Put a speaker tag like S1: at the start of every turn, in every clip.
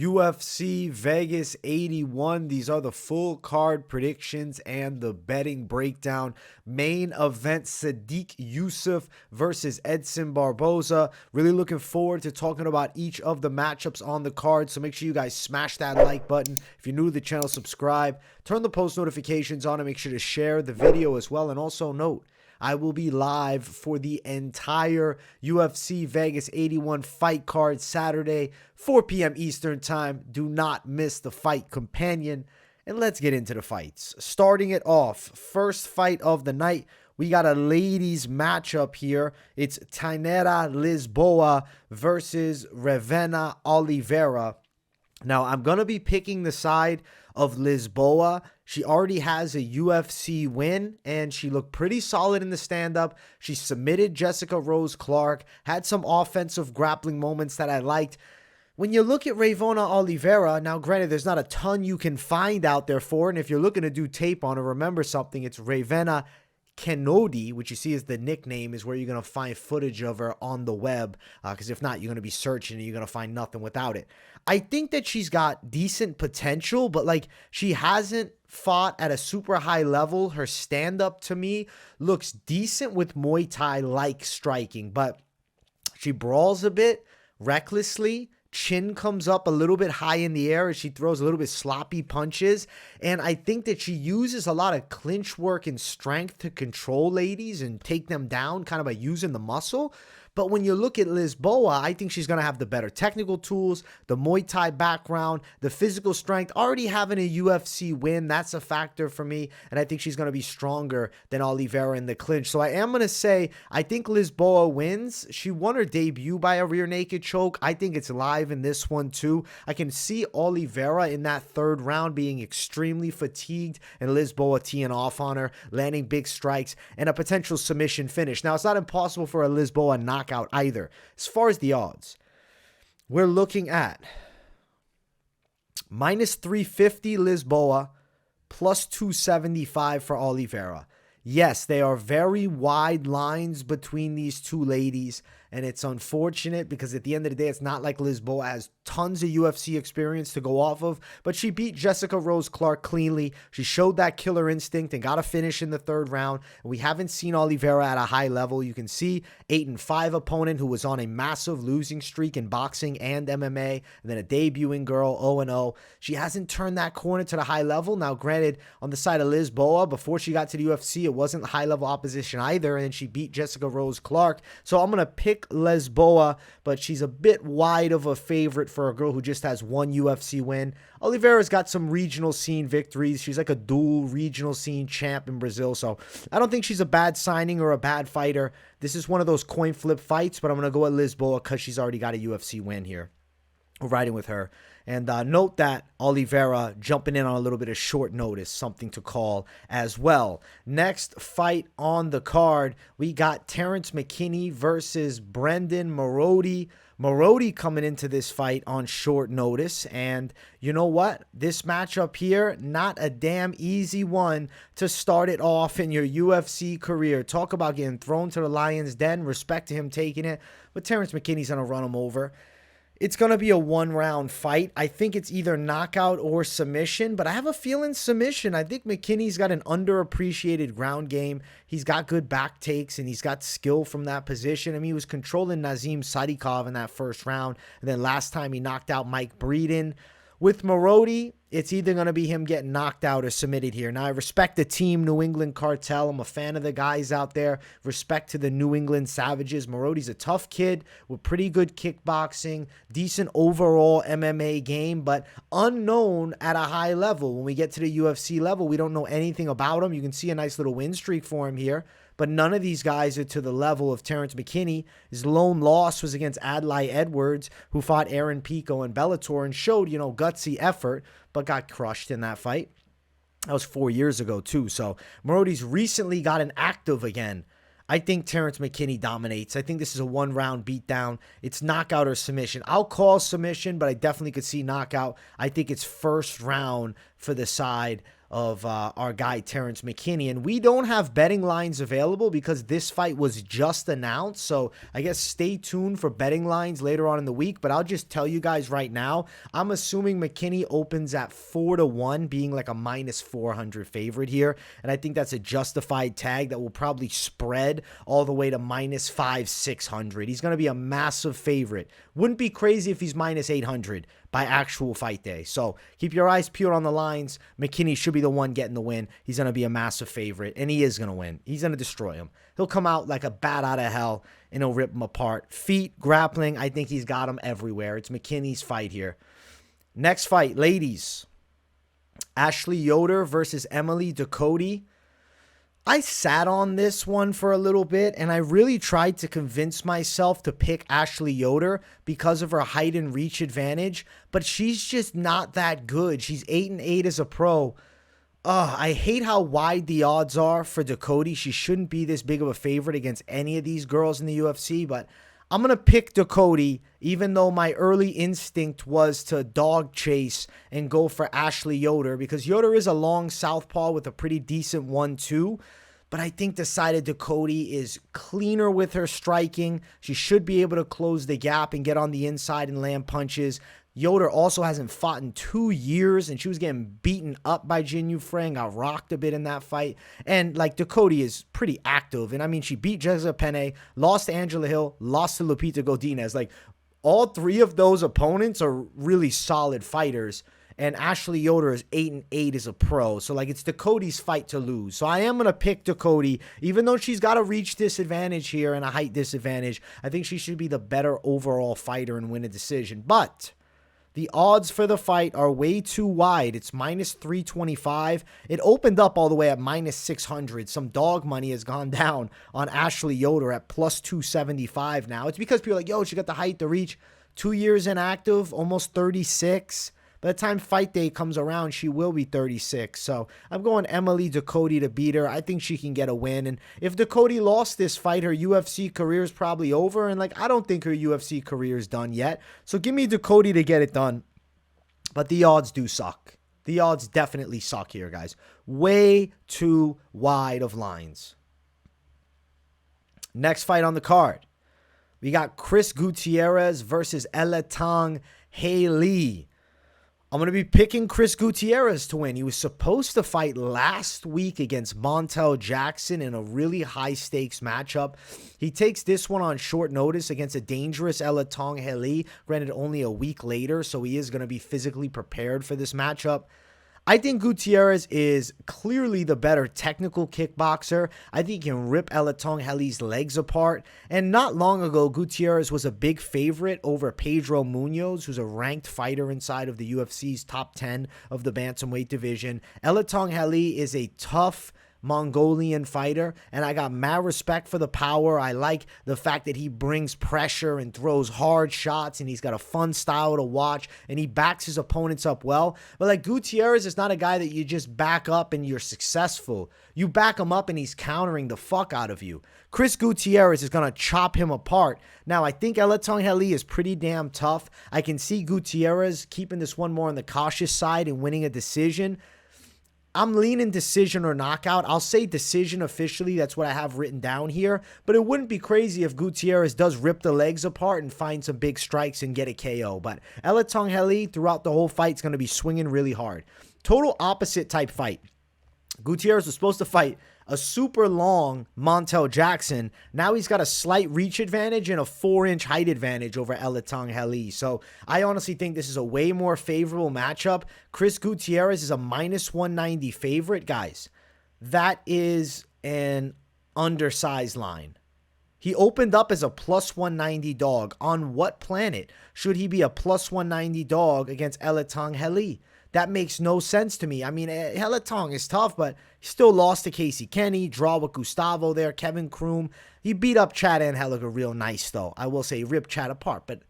S1: UFC Vegas 81. These are the full card predictions and the betting breakdown. Main event, Sodiq Yusuff versus Edson Barboza. Really looking forward to talking about each of the matchups on the card. So make sure you guys smash that like button. If you're new to the channel, subscribe. Turn the post notifications on and make sure to share the video as well. And also note, I will be live for the entire UFC Vegas 81 fight card Saturday, 4 p.m. Eastern time. Do not miss the fight companion. And let's get into the fights. Starting it off, first fight of the night, we got a ladies matchup here. It's Tainara Lisboa versus Ravena Oliveira. Now, I'm going to be picking the side of Lisboa. She already has a UFC win, and she looked pretty solid in the stand-up. She submitted Jessica Rose Clark, had some offensive grappling moments that I liked. When you look at Ravena Oliveira, now granted, there's not a ton you can find out there for, and if you're looking to do tape on her, remember something, it's Ravena Kennedy, which you see as the nickname, is where you're going to find footage of her on the web, because if not, you're going to be searching and you're going to find nothing without it. I think that she's got decent potential, but like she hasn't fought at a super high level. Her stand-up to me looks decent with Muay Thai-like striking, but she brawls a bit recklessly. Chin comes up a little bit high in the air as she throws a little bit sloppy punches. And I think that she uses a lot of clinch work and strength to control ladies and take them down kind of by using the muscle. But when you look at Lisboa, I think she's going to have the better technical tools, the Muay Thai background, the physical strength. Already having a UFC win, that's a factor for me. And I think she's going to be stronger than Oliveira in the clinch. So I am going to say, I think Lisboa wins. She won her debut by a rear naked choke. I think it's live in this one too. I can see Oliveira in that third round being extremely fatigued and Lisboa teeing off on her, landing big strikes, and a potential submission finish. Now, it's not impossible for a Lisboa knockout either. As far as the odds, we're looking at minus 350 Lisboa, plus 275 for Oliveira. Yes, they are very wide lines between these two ladies, and it's unfortunate because at the end of the day, it's not like Lisboa has tons of UFC experience to go off of, but she beat Jessica Rose Clark cleanly. She showed that killer instinct and got a finish in the third round. And we haven't seen Oliveira at a high level. You can see 8-5 opponent who was on a massive losing streak in boxing and MMA, and then a debuting girl, 0-0. She hasn't turned that corner to the high level. Now, granted, on the side of Lisboa, before she got to the UFC, it wasn't high-level opposition either, and then she beat Jessica Rose Clark. So I'm going to pick Lisboa, but she's a bit wide of a favorite for a girl who just has one UFC win. Oliveira's got some regional scene victories. She's like a dual regional scene champ in Brazil, so I don't think she's a bad signing or a bad fighter. This is one of those coin flip fights, but I'm going to go with Lisboa because she's already got a UFC win here. We're riding with her. And note that Oliveira jumping in on a little bit of short notice, something to call as well. Next fight on the card, we got Terrance McKinney versus Brendon Marotte. Marotte coming into this fight on short notice. And you know what? This matchup here, not a damn easy one to start it off in your UFC career. Talk about getting thrown to the lion's den. Respect to him taking it. But Terrance McKinney's going to run him over. It's going to be a one-round fight. I think it's either knockout or submission, but I have a feeling submission. I think McKinney's got an underappreciated ground game. He's got good back takes, and he's got skill from that position. I mean, he was controlling Nazim Sadikov in that first round, and then last time he knocked out Mike Brendon. With Marotte, it's either going to be him getting knocked out or submitted here. Now, I respect the team New England Cartel. I'm a fan of the guys out there. Respect to the New England Savages. Marotti's a tough kid with pretty good kickboxing, decent overall MMA game, but unknown at a high level. When we get to the UFC level, we don't know anything about him. You can see a nice little win streak for him here. But none of these guys are to the level of Terrance McKinney. His lone loss was against Adlai Edwards, who fought Aaron Pico in Bellator and showed, gutsy effort, but got crushed in that fight. That was 4 years ago, too. So Marotti's recently gotten active again. I think Terrance McKinney dominates. I think this is a one-round beatdown. It's knockout or submission. I'll call submission, but I definitely could see knockout. I think it's first round for the side of our guy Terrance McKinney. And we don't have betting lines available because this fight was just announced. So I guess stay tuned for betting lines later on in the week. But I'll just tell you guys right now, I'm assuming McKinney opens at 4-1, being like a minus 400 favorite here. And I think that's a justified tag that will probably spread all the way to minus 500-600. He's going to be a massive favorite. Wouldn't be crazy if he's minus 800 by actual fight day. So keep your eyes peeled on the lines. McKinney should be the one getting the win. He's going to be a massive favorite, and he is going to win. He's going to destroy him. He'll come out like a bat out of hell, and he'll rip him apart. Feet, grappling, I think he's got him everywhere. It's McKinney's fight here. Next fight, ladies. Ashley Yoder versus Emily Ducote. I sat on this one for a little bit, and I really tried to convince myself to pick Ashley Yoder because of her height and reach advantage, but she's just not that good. She's 8-8 as a pro. I hate how wide the odds are for Ducote. She shouldn't be this big of a favorite against any of these girls in the UFC, but I'm going to pick Ducote, even though my early instinct was to dog chase and go for Ashley Yoder, because Yoder is a long southpaw with a pretty decent 1-2. But I think decided Ducote is cleaner with her striking. She should be able to close the gap and get on the inside and land punches. Yoder also hasn't fought in 2 years, and she was getting beaten up by Jin Yufreng, got rocked a bit in that fight. And, like, Ducote is pretty active. And, I mean, she beat Jessica Penne, lost to Angela Hill, lost to Lupita Godinez. Like, all three of those opponents are really solid fighters. And Ashley Yoder is 8-8 as a pro. So, like, it's Ducote's fight to lose. So I am going to pick Ducote. Even though she's got a reach disadvantage here and a height disadvantage, I think she should be the better overall fighter and win a decision. But the odds for the fight are way too wide. It's minus 325. It opened up all the way at minus 600. Some dog money has gone down on Ashley Yoder at plus 275 now. It's because people are like, yo, she got the height, the reach. 2 years inactive, almost 36. By the time fight day comes around, she will be 36. So I'm going Emily Ducote to beat her. I think she can get a win. And if Ducote lost this fight, her UFC career is probably over. And, like, I don't think her UFC career is done yet. So give me Ducote to get it done. But the odds do suck. The odds definitely suck here, guys. Way too wide of lines. Next fight on the card. We got Chris Gutierrez versus Alatengheili. I'm going to be picking Chris Gutierrez to win. He was supposed to fight last week against Montel Jackson in a really high-stakes matchup. He takes this one on short notice against a dangerous Alatengheili, granted only a week later, so he is going to be physically prepared for this matchup. I think Gutierrez is clearly the better technical kickboxer. I think he can rip Alatengheili's legs apart. And not long ago, Gutierrez was a big favorite over Pedro Munoz, who's a ranked fighter inside of the UFC's top 10 of the bantamweight division. Alatengheili is a tough Mongolian fighter, and I got mad respect for the power. I like the fact that he brings pressure and throws hard shots, and he's got a fun style to watch, and he backs his opponents up well. But, like, Gutierrez is not a guy that you just back up and you're successful. You back him up and he's countering the fuck out of you. Chris Gutierrez is going to chop him apart. Now, I think Alatengheili is pretty damn tough. I can see Gutierrez keeping this one more on the cautious side and winning a decision. I'm leaning decision or knockout. I'll say decision officially. That's what I have written down here. But it wouldn't be crazy if Gutierrez does rip the legs apart and find some big strikes and get a KO. But Alatengheili throughout the whole fight is going to be swinging really hard. Total opposite type fight. Gutierrez was supposed to fight a super long Montel Jackson. Now he's got a slight reach advantage and a 4-inch height advantage over Alatengheili. So I honestly think this is a way more favorable matchup. Chris Gutierrez is a minus 190 favorite. Guys, that is an undersized line. He opened up as a plus 190 dog. On what planet should he be a plus 190 dog against Alatengheili? That makes no sense to me. I mean, Alateng is tough, but he still lost to Casey Kenny, draw with Gustavo there, Kevin Kroom. He beat up Chad Anheliger real nice, though. I will say he ripped Chad apart. But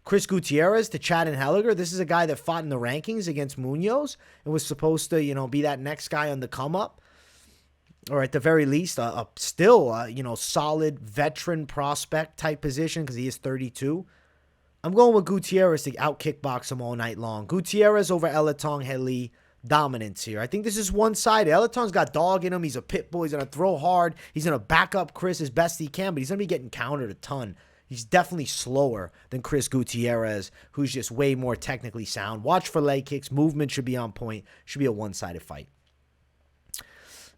S1: Chris Gutierrez to Chad Anheliger, this is a guy that fought in the rankings against Munoz and was supposed to, be that next guy on the come-up. Or at the very least, still, solid veteran prospect type position because he is 32. I'm going with Gutierrez to out-kickbox him all night long. Gutierrez over Alatengheili, dominance here. I think this is one-sided. Elaton's got dog in him. He's a pit bull. He's going to throw hard. He's going to back up Chris as best he can, but he's going to be getting countered a ton. He's definitely slower than Chris Gutierrez, who's just way more technically sound. Watch for leg kicks. Movement should be on point. Should be a one-sided fight.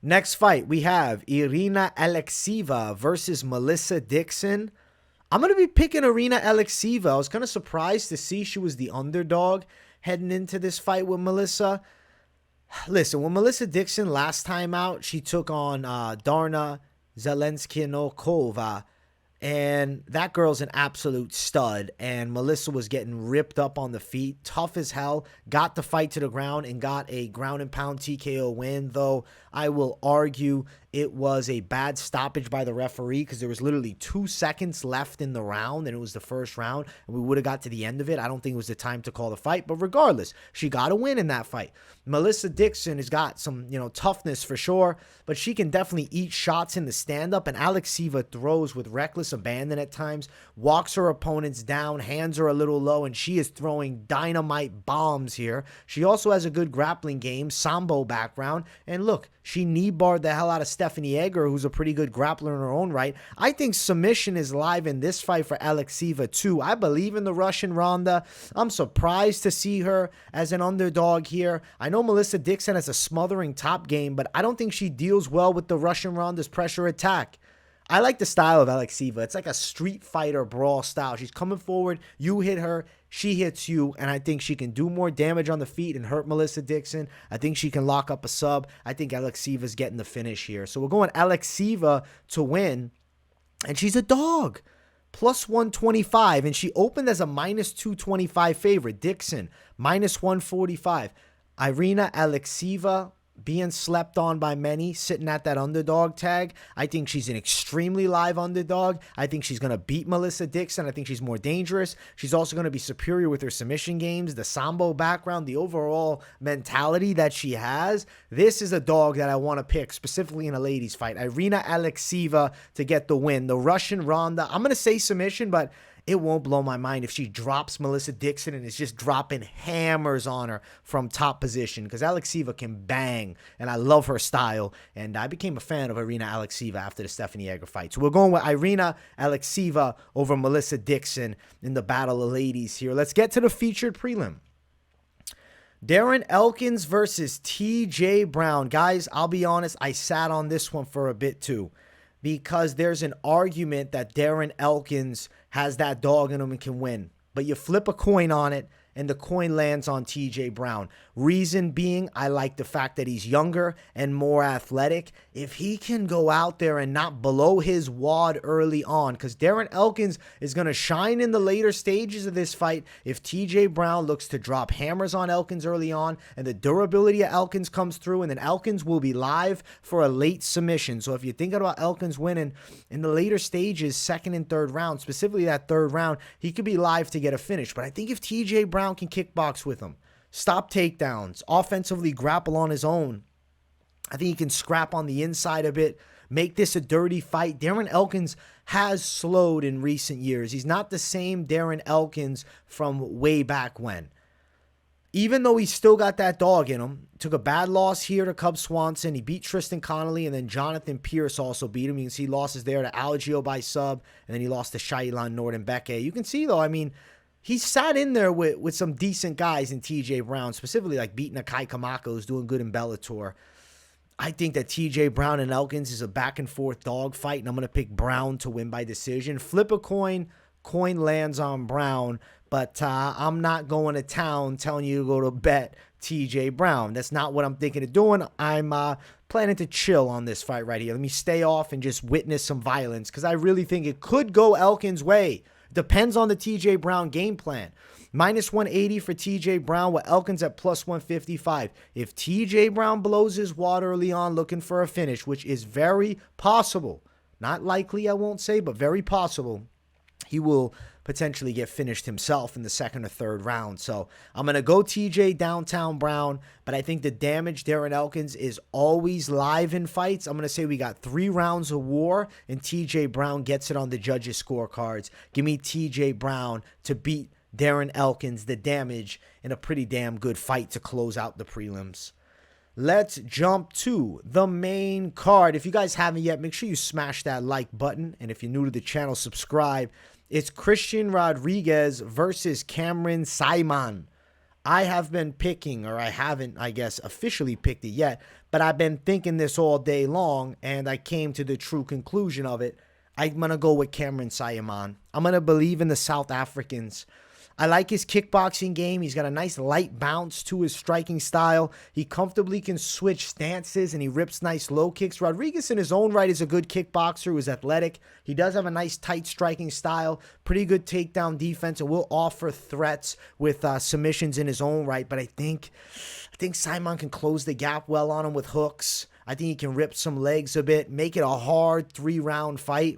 S1: Next fight, we have Irina Alekseeva versus Melissa Dixon. I'm going to be picking Irina Alekseeva. I was kind of surprised to see she was the underdog heading into this fight with Melissa. Listen, when Melissa Dixon last time out, she took on Darna Zelenskyanokova, and that girl's an absolute stud, and Melissa was getting ripped up on the feet, tough as hell, got the fight to the ground, and got a ground and pound TKO win, though I will argue it was a bad stoppage by the referee because there was literally 2 seconds left in the round, and it was the first round, and we would have got to the end of it. I don't think it was the time to call the fight, but regardless, she got a win in that fight. Melissa Dixon has got some, toughness for sure, but she can definitely eat shots in the stand-up, and Alekseeva throws with reckless abandon at times, walks her opponents down, hands are a little low, and she is throwing dynamite bombs here. She also has a good grappling game, sambo background, and look, she knee-barred the hell out of Stephanie Edgar, who's a pretty good grappler in her own right. I think submission is live in this fight for Alekseeva, too. I believe in the Russian Ronda. I'm surprised to see her as an underdog here. I know Melissa Dixon has a smothering top game, but I don't think she deals well with the Russian Ronda's pressure attack. I like the style of Alekseeva. It's like a street fighter brawl style. She's coming forward, you hit her, she hits you, and I think she can do more damage on the feet and hurt Melissa Dixon. I think she can lock up a sub. I think Alekseeva's getting the finish here. So we're going Alekseeva to win, and she's a dog. Plus 125, and she opened as a minus 225 favorite. Dixon, minus 145. Irina Alekseeva being slept on by many, sitting at that underdog tag. I think she's an extremely live underdog. I think she's going to beat Melissa Dixon. I think she's more dangerous. She's also going to be superior with her submission games, the sambo background, the overall mentality that she has. This is a dog that I want to pick, specifically in a ladies fight. Irina Alekseeva to get the win. The Russian Ronda, I'm going to say submission, but it won't blow my mind if she drops Melissa Dixon and is just dropping hammers on her from top position, because Alekseeva can bang, and I love her style, and I became a fan of Irina Alekseeva after the Stephanie Edgar fight. So we're going with Irina Alekseeva over Melissa Dixon in the battle of ladies here. Let's get to the featured prelim. Darren Elkins versus TJ Brown. Guys, I'll be honest, I sat on this one for a bit too, because there's an argument that Darren Elkins has that dog in him and can win. But you flip a coin on it, and the coin lands on TJ Brown. Reason being, I like the fact that he's younger and more athletic. If he can go out there and not blow his wad early on, because Darren Elkins is going to shine in the later stages of this fight if TJ Brown looks to drop hammers on Elkins early on, and the durability of Elkins comes through, and then Elkins will be live for a late submission. So if you're thinking about Elkins winning in the later stages, second and third round, specifically that third round, he could be live to get a finish. But I think if TJ Brown can kickbox with him, stop takedowns, offensively grapple on his own, I think he can scrap on the inside a bit, make this a dirty fight. Darren Elkins has slowed in recent years. He's not the same Darren Elkins from way back when. Even though he's still got that dog in him, took a bad loss here to Cub Swanson. He beat Tristan Connolly, and then Jonathan Pierce also beat him. You can see losses there to Algio by sub, and then he lost to Shailan Nordenbeke. You can see, though, I mean, he sat in there with some decent guys in TJ Brown, specifically like beating Akai Kamako, who's doing good in Bellator. I think that TJ Brown and Elkins is a back-and-forth dog fight, and I'm going to pick Brown to win by decision. Flip a coin, coin lands on Brown, but I'm not going to town telling you to go to bet TJ Brown. That's not what I'm thinking of doing. I'm planning to chill on this fight right here. Let me stay off and just witness some violence, because I really think it could go Elkins' way. Depends on the TJ Brown game plan. Minus 180 for TJ Brown with Elkins at plus 155. If TJ Brown blows his wad early on looking for a finish, which is very possible, not likely I won't say, but very possible, he will potentially get finished himself in the second or third round. So I'm going to go TJ downtown Brown, but I think the damage Darren Elkins is always live in fights. I'm going to say we got 3 rounds of war, and TJ Brown gets it on the judges' scorecards. Give me TJ Brown to beat Darren Elkins the damage in a pretty damn good fight to close out the prelims. Let's jump to the main card. If you guys haven't yet, make sure you smash that like button. And if you're new to the channel, subscribe. It's Christian Rodriguez versus Cameron Saaiman. I have been picking, or I haven't, I guess, officially picked it yet, but I've been thinking this all day long, and I came to the true conclusion of it. I'm going to go with Cameron Saaiman. I'm going to believe in the South Africans. I like his kickboxing game. He's got a nice light bounce to his striking style. He comfortably can switch stances, and he rips nice low kicks. Rodriguez in his own right is a good kickboxer who is athletic. He does have a nice tight striking style, pretty good takedown defense, and will offer threats with submissions in his own right. But I think Saaiman can close the gap well on him with hooks. I think he can rip some legs a bit, make it a hard 3-round fight.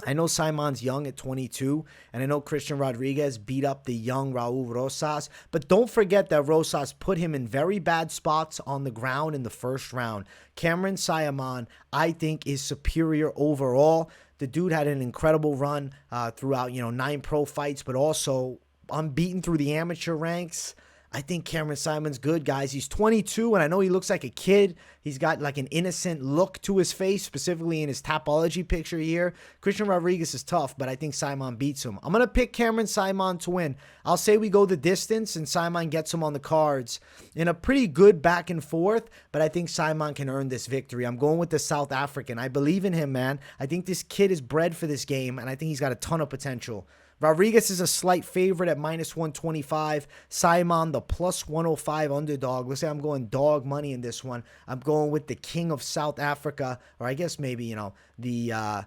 S1: I know Saaiman's young at 22, and I know Christian Rodriguez beat up the young Raul Rosas, but don't forget that Rosas put him in very bad spots on the ground in the first round. Cameron Saaiman, I think, is superior overall. The dude had an incredible run throughout, 9 pro fights, but also unbeaten through the amateur ranks. I think Cameron Saaiman's good, guys. He's 22, and I know he looks like a kid. He's got like an innocent look to his face, specifically in his Tapology picture here. Christian Rodriguez is tough, but I think Saaiman beats him. I'm going to pick Cameron Saaiman to win. I'll say we go the distance, and Saaiman gets him on the cards in a pretty good back and forth, but I think Saaiman can earn this victory. I'm going with the South African. I believe in him, man. I think this kid is bred for this game, and I think he's got a ton of potential. Rodriguez is a slight favorite at -125. Saaiman, the +105 underdog. Let's say I'm going dog money in this one. I'm going with the king of South Africa, or I guess maybe, the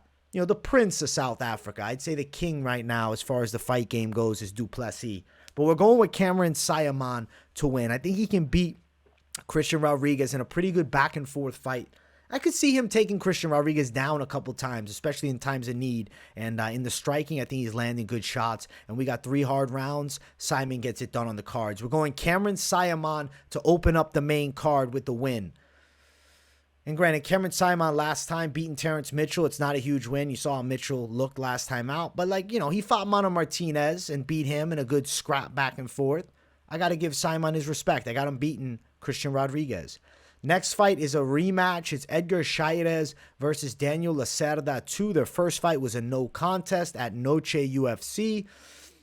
S1: prince of South Africa. I'd say the king right now as far as the fight game goes is Du Plessis. But we're going with Cameron Saaiman to win. I think he can beat Christian Rodriguez in a pretty good back and forth fight. I could see him taking Christian Rodriguez down a couple times, especially in times of need. And in the striking, I think he's landing good shots. And we got 3 hard rounds. Saaiman gets it done on the cards. We're going Cameron Saaiman to open up the main card with the win. And granted, Cameron Saaiman last time beating Terrance Mitchell. It's not a huge win. You saw how Mitchell looked last time out. But, he fought Martinez and beat him in a good scrap back and forth. I got to give Saaiman his respect. I got him beating Christian Rodriguez. Next fight is a rematch. It's Edgar Cháirez versus Daniel Lacerda 2. Their first fight was a no contest at Noche UFC.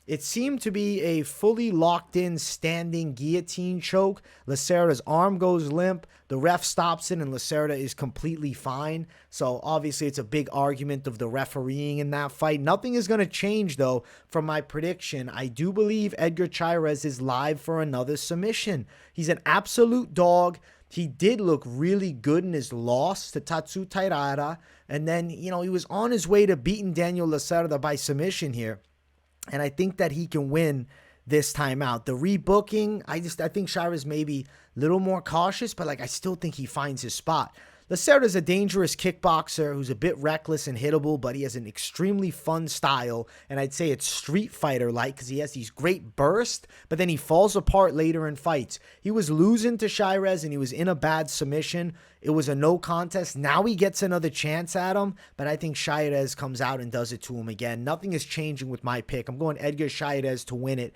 S1: It seemed to be a fully locked-in standing guillotine choke. Lacerda's arm goes limp. The ref stops it, and Lacerda is completely fine. So, obviously, it's a big argument of the refereeing in that fight. Nothing is going to change, though, from my prediction. I do believe Edgar Cháirez is live for another submission. He's an absolute dog. He did look really good in his loss to Tatsu Tainara. And then, he was on his way to beating Daniel Lacerda by submission here. And I think that he can win this time out. The rebooking, I think Cháirez may be a little more cautious, but I still think he finds his spot. Lacerda is a dangerous kickboxer who's a bit reckless and hittable, but he has an extremely fun style, and I'd say it's Street Fighter-like because he has these great bursts, but then he falls apart later in fights. He was losing to Cháirez, and he was in a bad submission. It was a no contest. Now he gets another chance at him, but I think Cháirez comes out and does it to him again. Nothing is changing with my pick. I'm going Edgar Cháirez to win it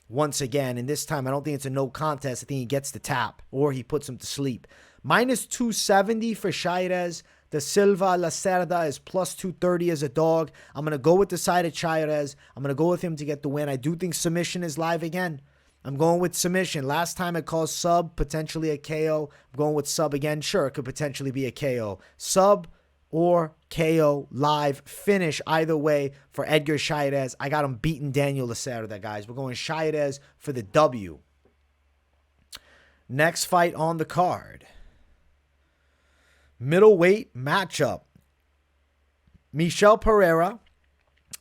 S1: once again, and this time I don't think it's a no contest. I think he gets the tap, or he puts him to sleep. -270 for Cháirez. The Silva Lacerda is +230 as a dog. I'm going to go with the side of Cháirez. I'm going to go with him to get the win. I do think submission is live again. I'm going with submission. Last time it caused sub, potentially a KO. I'm going with sub again. Sure, it could potentially be a KO. Sub or KO live finish either way for Edgar Cháirez. I got him beating Daniel Lacerda, guys. We're going Cháirez for the W. Next fight on the card. Middleweight matchup. Michel Pereira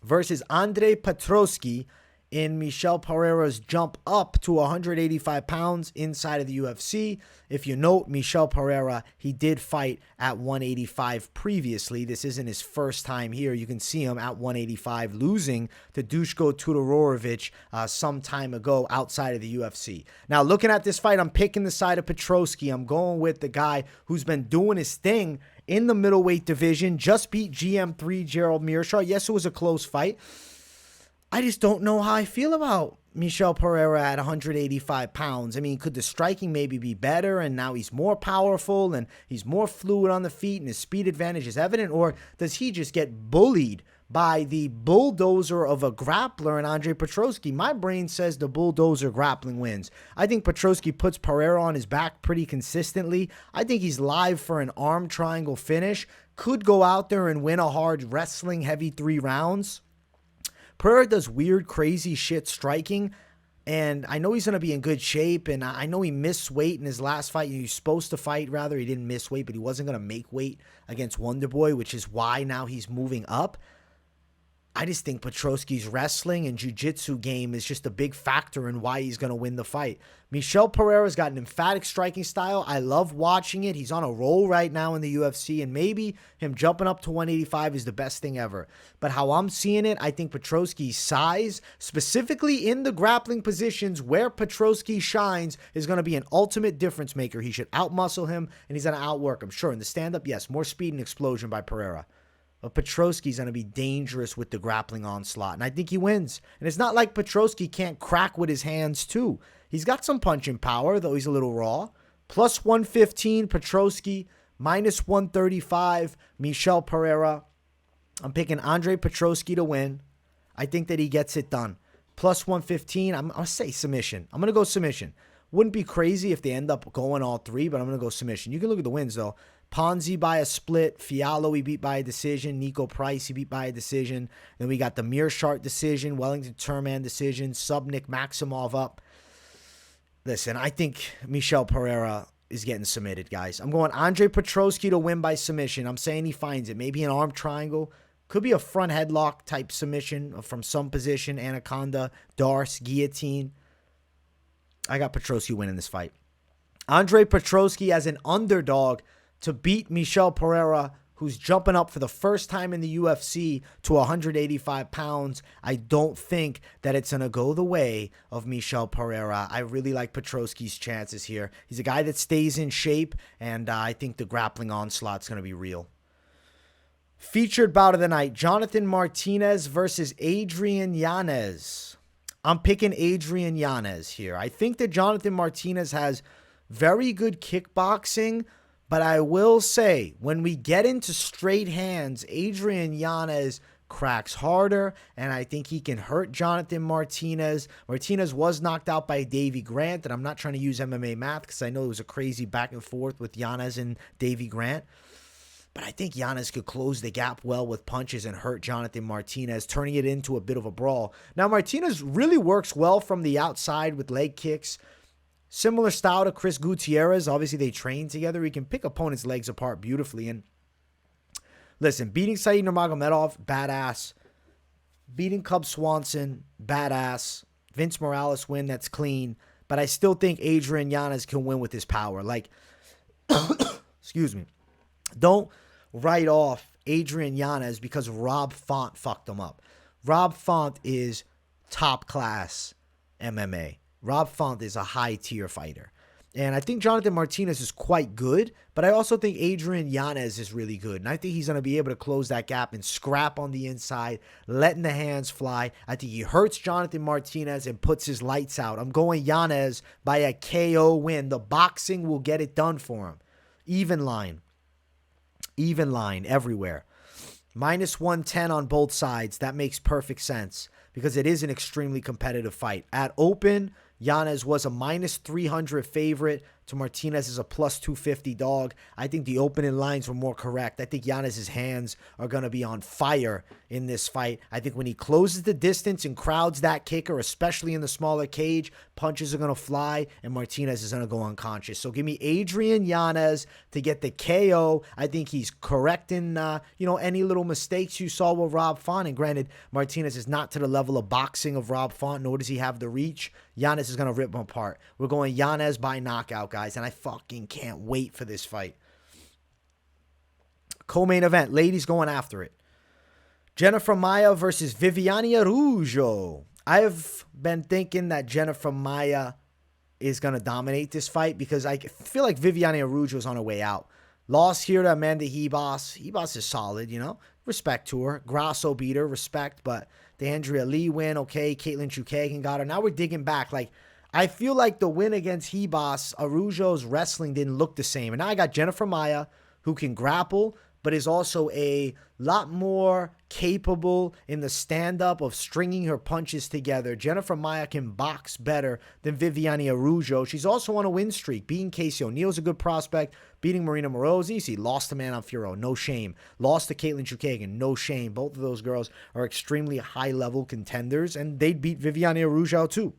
S1: versus Andre Petroski in Michel Pereira's jump up to 185 pounds inside of the UFC. If you note, Michel Pereira, he did fight at 185 previously. This isn't his first time here. You can see him at 185 losing to Duško Tudorovic some time ago outside of the UFC. Now, looking at this fight, I'm picking the side of Petroski. I'm going with the guy who's been doing his thing in the middleweight division. Just beat GM3 Gerald Meerschaert. Yes, it was a close fight. I just don't know how I feel about Michel Pereira at 185 pounds. I mean, could the striking maybe be better and now he's more powerful and he's more fluid on the feet and his speed advantage is evident? Or does he just get bullied by the bulldozer of a grappler and Andre Petroski? My brain says the bulldozer grappling wins. I think Petroski puts Pereira on his back pretty consistently. I think he's live for an arm triangle finish. Could go out there and win a hard wrestling heavy 3 rounds. Pereira does weird, crazy shit striking, and I know he's going to be in good shape, and I know he missed weight in his last fight. He was supposed to fight, rather. He didn't miss weight, but he wasn't going to make weight against Wonderboy, which is why now he's moving up. I just think Petroski's wrestling and jiu-jitsu game is just a big factor in why he's going to win the fight. Michel Pereira's got an emphatic striking style. I love watching it. He's on a roll right now in the UFC, and maybe him jumping up to 185 is the best thing ever. But how I'm seeing it, I think Petroski's size, specifically in the grappling positions where Petroski shines, is going to be an ultimate difference maker. He should outmuscle him, and he's going to outwork him. Sure, in the stand-up, yes, more speed and explosion by Pereira. But Petroski's going to be dangerous with the grappling onslaught, and I think he wins. And it's not like Petroski can't crack with his hands, too. He's got some punching power, though he's a little raw. Plus 115, Petroski. Minus 135, Michel Pereira. I'm picking Andre Petroski to win. I think that he gets it done. Plus 115, I'm going to say submission. I'm going to go submission. Wouldn't be crazy if they end up going all 3, but I'm going to go submission. You can look at the wins, though. Ponzi by a split. Fiallo, he beat by a decision. Nico Price, he beat by a decision. Then we got the Mearshart decision. Wellington Turman decision. Subnik Maximov up. Listen, I think Michel Pereira is getting submitted, guys. I'm going Andre Petroski to win by submission. I'm saying he finds it. Maybe an arm triangle. Could be a front headlock type submission from some position. Anaconda, Darce, guillotine. I got Petroski winning this fight. Andre Petroski as an underdog to beat Michel Pereira, who's jumping up for the first time in the UFC to 185 pounds. I don't think that it's going to go the way of Michel Pereira. I really like Petroski's chances here. He's a guy that stays in shape, and I think the grappling onslaught's going to be real. Featured bout of the night, Jonathan Martinez versus Adrian Yanez. I'm picking Adrian Yanez here. I think that Jonathan Martinez has very good kickboxing, but I will say, when we get into straight hands, Adrian Yanez cracks harder, and I think he can hurt Jonathan Martinez. Martinez was knocked out by Davy Grant, and I'm not trying to use MMA math because I know it was a crazy back and forth with Yanez and Davy Grant. But I think Yanez could close the gap well with punches and hurt Jonathan Martinez, turning it into a bit of a brawl. Now, Martinez really works well from the outside with leg kicks. Similar style to Chris Gutierrez. Obviously, they train together. He can pick opponents' legs apart beautifully. And listen, beating Said Nurmagomedov, badass. Beating Cub Swanson, badass. Vince Morales win, that's clean. But I still think Adrian Yanez can win with his power. Like, excuse me. Don't write off Adrian Yanez because Rob Font fucked him up. Rob Font is top class MMA. Rob Font is a high-tier fighter. And I think Jonathan Martinez is quite good, but I also think Adrian Yanez is really good. And I think he's going to be able to close that gap and scrap on the inside, letting the hands fly. I think he hurts Jonathan Martinez and puts his lights out. I'm going Yanez by a KO win. The boxing will get it done for him. Even line. Even line everywhere. Minus 110 on both sides. That makes perfect sense because it is an extremely competitive fight. At open, Yanez was a minus 300 favorite to Martinez as a plus 250 dog. I think the opening lines were more correct. I think Yanez's hands are going to be on fire in this fight. I think when he closes the distance and crowds that kicker, especially in the smaller cage, punches are going to fly and Martinez is going to go unconscious. So give me Adrian Yanez to get the KO. I think he's correcting, any little mistakes you saw with Rob Font. And granted, Martinez is not to the level of boxing of Rob Font, nor does he have the reach. Yanez is going to rip him apart. We're going Yanez by knockout, guys, and I fucking can't wait for this fight. Co-main event, ladies going after it. Jennifer Maia versus Viviane Araujo. I have been thinking that Jennifer Maia is going to dominate this fight because I feel like Viviane Araujo is on her way out. Lost here to Amanda Hebos. Hebos is solid, Respect to her. Grasso beat her, respect. But the Andrea Lee win, okay. Caitlin Chukagian got her. Now we're digging back. I feel like the win against Hebos, Araujo's wrestling didn't look the same. And now I got Jennifer Maia, who can grapple, but is also a lot more capable in the stand-up of stringing her punches together. Jennifer Maia can box better than Viviane Araujo. She's also on a win streak, beating Casey O'Neal's a good prospect, beating Marina Morosi. See, lost to Manon Fiorot, no shame. Lost to Caitlin Chukagian, no shame. Both of those girls are extremely high-level contenders, and they'd beat Viviane Araujo too.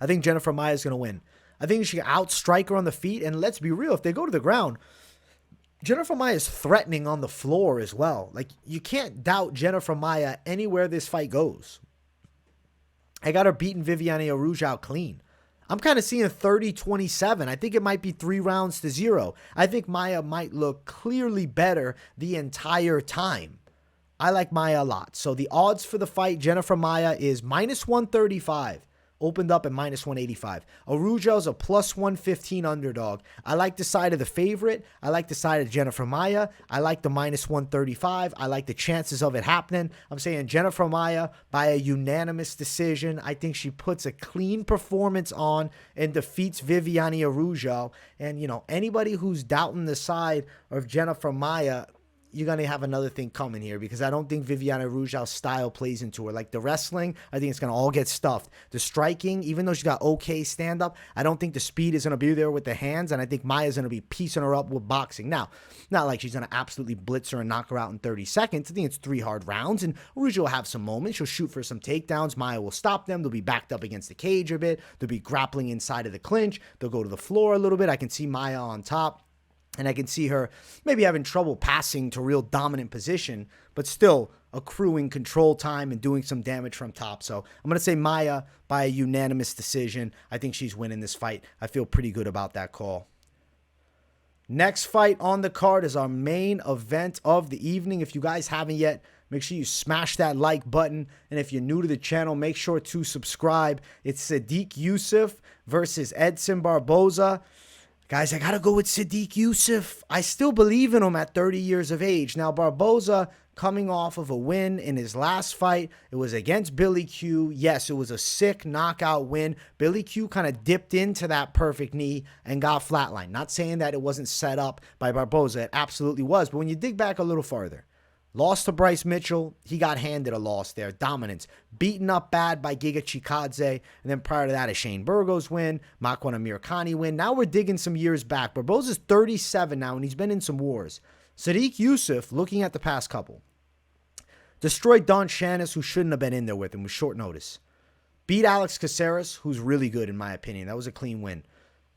S1: I think Jennifer Maia is going to win. I think she can outstrike her on the feet, and let's be real, if they go to the ground, Jennifer Maia is threatening on the floor as well. You can't doubt Jennifer Maia anywhere this fight goes. I got her beating Viviane Araujo out clean. I'm kind of seeing 30-27. I think it might be 3-0. I think Maia might look clearly better the entire time. I like Maia a lot. So the odds for the fight, Jennifer Maia is -135. Opened up at -185. Araujo's a +115 underdog. I like the side of the favorite. I like the side of Jennifer Maia. I like the -135. I like the chances of it happening. I'm saying Jennifer Maia by a unanimous decision. I think she puts a clean performance on and defeats Viviane Araujo. And, anybody who's doubting the side of Jennifer Maia, you're going to have another thing coming here, because I don't think Viviane Araujo's style plays into her. The wrestling, I think it's going to all get stuffed. The striking, even though she's got okay stand-up, I don't think the speed is going to be there with the hands, and I think Maia's going to be piecing her up with boxing. Now, not like she's going to absolutely blitz her and knock her out in 30 seconds. I think it's 3 hard rounds, and Araujo will have some moments. She'll shoot for some takedowns. Maia will stop them. They'll be backed up against the cage a bit. They'll be grappling inside of the clinch. They'll go to the floor a little bit. I can see Maia on top. And I can see her maybe having trouble passing to real dominant position, but still accruing control time and doing some damage from top. So I'm going to say Maia by a unanimous decision. I think she's winning this fight. I feel pretty good about that call. Next fight on the card is our main event of the evening. If you guys haven't yet, make sure you smash that like button. And if you're new to the channel, make sure to subscribe. It's Sodiq Yusuff versus Edson Barboza. Guys, I got to go with Sodiq Yusuff. I still believe in him at 30 years of age. Now, Barboza coming off of a win in his last fight. It was against Billy Q. Yes, it was a sick knockout win. Billy Q kind of dipped into that perfect knee and got flatlined. Not saying that it wasn't set up by Barboza. It absolutely was. But when you dig back a little farther, lost to Bryce Mitchell. He got handed a loss there. Dominance. Beaten up bad by Giga Chikadze. And then prior to that, a Shane Burgos win. Makwan Amirkhani win. Now we're digging some years back. Barboza's 37 now, and he's been in some wars. Sodiq Yusuff, looking at the past couple, destroyed Don Cháirez, who shouldn't have been in there with him with short notice. Beat Alex Cáceres, who's really good in my opinion. That was a clean win.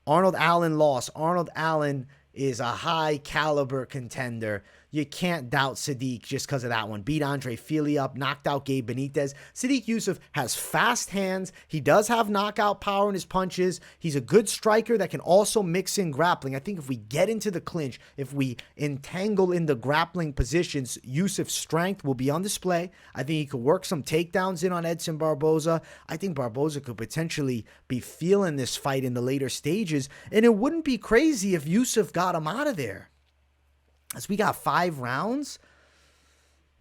S1: Arnold Allen lost. Arnold Allen is a high caliber contender. You can't doubt Sodiq just because of that one. Beat Andre Fili up, knocked out Gabe Benitez. Sodiq Yusuff has fast hands. He does have knockout power in his punches. He's a good striker that can also mix in grappling. I think if we get into the clinch, if we entangle in the grappling positions, Yusuff's strength will be on display. I think he could work some takedowns in on Edson Barboza. I think Barboza could potentially be feeling this fight in the later stages, and it wouldn't be crazy if Yusuff got him out of there. As we got 5 rounds,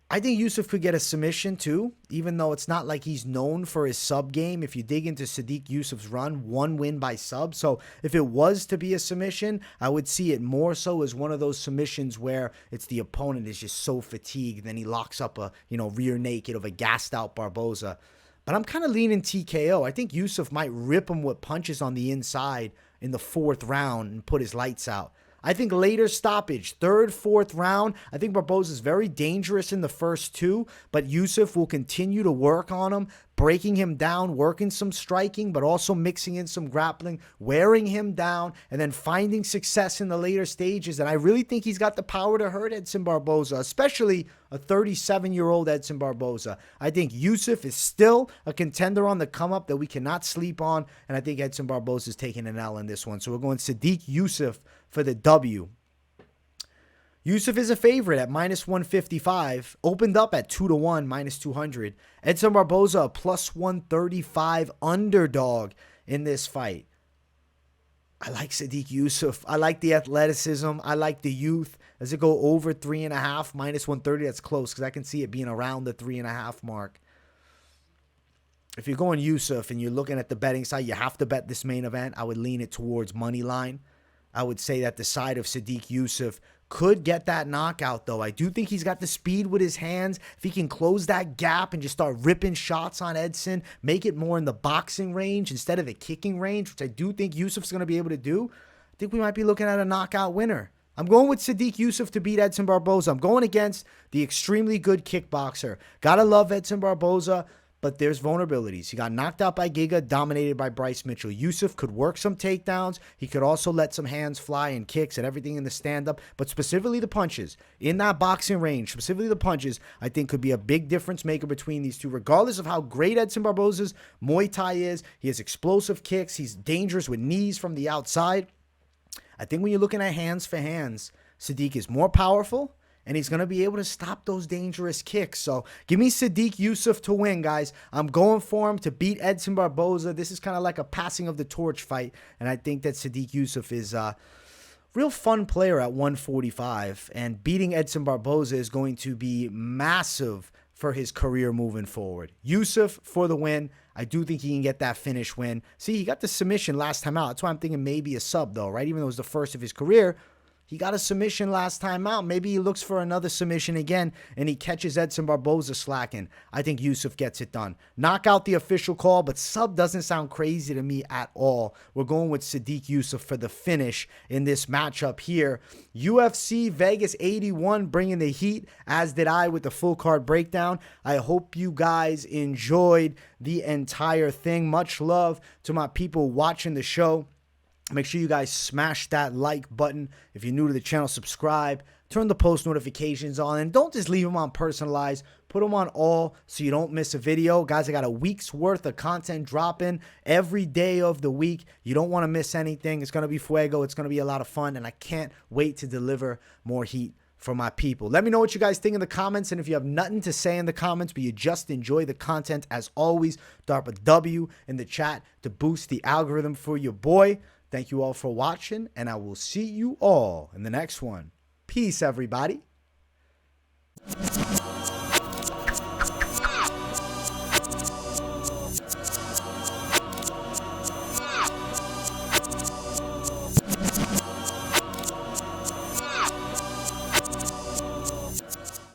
S1: I think Yusuff could get a submission too, even though it's not like he's known for his sub game. If you dig into Sodiq Yusuff's run, 1 win by sub. So if it was to be a submission, I would see it more so as one of those submissions where it's the opponent is just so fatigued, then he locks up a, rear naked of a gassed out Barboza. But I'm kind of leaning TKO. I think Yusuff might rip him with punches on the inside in the 4th round and put his lights out. I think later stoppage, 3rd, 4th round. I think Barboza is very dangerous in the first 2, but Yusuff will continue to work on him, breaking him down, working some striking, but also mixing in some grappling, wearing him down, and then finding success in the later stages. And I really think he's got the power to hurt Edson Barboza, especially a 37-year-old Edson Barboza. I think Yusuff is still a contender on the come-up that we cannot sleep on, and I think Edson Barboza is taking an L in this one. So we're going Sodiq Yusuff for the W. Yusuff is a favorite at -155. Opened up at 2-1, -200. Edson Barboza, a +135 underdog in this fight. I like Sadiq Yusuff. I like the athleticism. I like the youth. Does it go over 3.5 minus 130? That's close because I can see it being around the 3.5 mark. If you're going Yusuff and you're looking at the betting side, you have to bet this main event. I would lean it towards money line. I would say that the side of Sadiq Yusuff could get that knockout, though. I do think he's got the speed with his hands. If he can close that gap and just start ripping shots on Edson, make it more in the boxing range instead of the kicking range, which I do think Yusuff's going to be able to do, I think we might be looking at a knockout winner. I'm going with Sadiq Yusuff to beat Edson Barboza. I'm going against the extremely good kickboxer. Gotta love Edson Barboza, but there's vulnerabilities. He got knocked out by Giga, dominated by Bryce Mitchell. Yusuff could work some takedowns. He could also let some hands fly and kicks and everything in the stand-up, but specifically the punches. In that boxing range, specifically the punches, I think could be a big difference maker between these two, regardless of how great Edson Barboza's Muay Thai is. He has explosive kicks. He's dangerous with knees from the outside. I think when you're looking at hands for hands, Sadiq is more powerful, and he's going to be able to stop those dangerous kicks. So give me Sadiq Yusuff to win, guys. I'm going for him to beat Edson Barboza. This is kind of like a passing of the torch fight, and I think that Sadiq Yusuff is a real fun player at 145, and beating Edson Barboza is going to be massive for his career moving forward. Yusuff for the win. I do think he can get that finish win. See, he got the submission last time out. That's why I'm thinking maybe a sub, though, right? Even though it was the first of his career, he got a submission last time out. Maybe he looks for another submission again, and he catches Edson Barboza slacking. I think Yusuff gets it done. Knock out the official call, but sub doesn't sound crazy to me at all. We're going with Sadiq Yusuff for the finish in this matchup here. UFC Vegas 81 bringing the heat, as did I with the full card breakdown. I hope you guys enjoyed the entire thing. Much love to my people watching the show. Make sure you guys smash that like button. If you're new to the channel, subscribe. Turn the post notifications on. And don't just leave them on personalized. Put them on all so you don't miss a video. Guys, I got a week's worth of content dropping every day of the week. You don't want to miss anything. It's going to be fuego. It's going to be a lot of fun. And I can't wait to deliver more heat for my people. Let me know what you guys think in the comments. And if you have nothing to say in the comments, but you just enjoy the content, as always, drop a W in the chat to boost the algorithm for your boy. Thank you all for watching, and I will see you all in the next one. Peace, everybody.